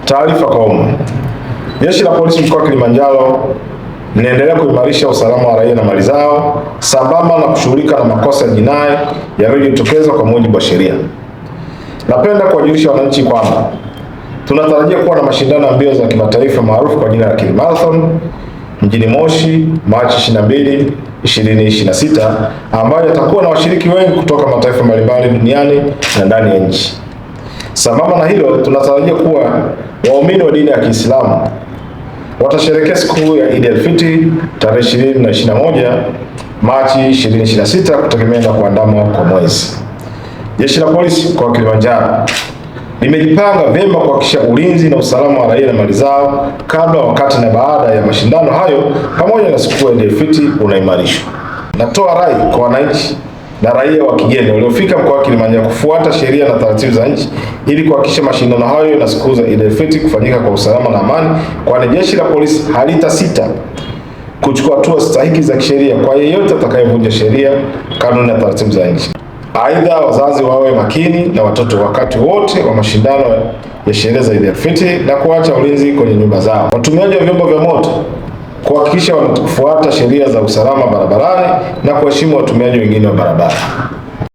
Taarifa kwa umma. Jeshi la Polisi mkoa wa Kilimanjaro linaendelea kuimarisha usalama wa raia na mali zao sambamba na kushughulika na makosa ya jinai yanayojitokeza kwa mujibu wa sheria. Napenda kuwajulisha wananchi kwamba tunatarajia kuwa na mashindano ya mbio za kimataifa maarufu kwa jina la Kilimarathon mjini Moshi Machi 22, 2026 ambayo yatakuwa na washiriki wengi kutoka mataifa mbalimbali duniani na ndani ya nchi. Sambamba na hilo, tunatarajia kuwa waumini wa dini ya Kiislamu watasherehekea sikukuu ya Eid al-Fitr tarehe 20 na 21 Machi 2026 kutegemea na kuandama kwa mwezi. Jeshi la Polisi mkoa wa Kilimanjaro limejipanga vyema kuhakikisha ulinzi na usalama wa raia na mali zao kabla, wakati na baada ya mashindano hayo pamoja na sikukuu ya Eid al-Fitr unaimarishwa. Natoa rai kwa wananchi na raia wa kigeni waliofika mkoa wa Kilimanjaro kufuata sheria na taratibu za nchi ili kuhakikisha mashindano hayo na sikukuu za Eid al-Fitr kufanyika kwa usalama na amani, kwani jeshi la polisi halitasita kuchukua hatua stahiki za kisheria kwa yeyote atakayevunja sheria, kanuni na taratibu za nchi. Aidha, wazazi wawe makini na watoto wakati wote wa mashindano ya sherehe za Eid al-Fitr na kuacha ulinzi kwenye nyumba zao. Watumiaji wa vyombo vya moto kuhakikisha wanafuata sheria za usalama barabarani na kuheshimu watumiaji wengine wa barabara.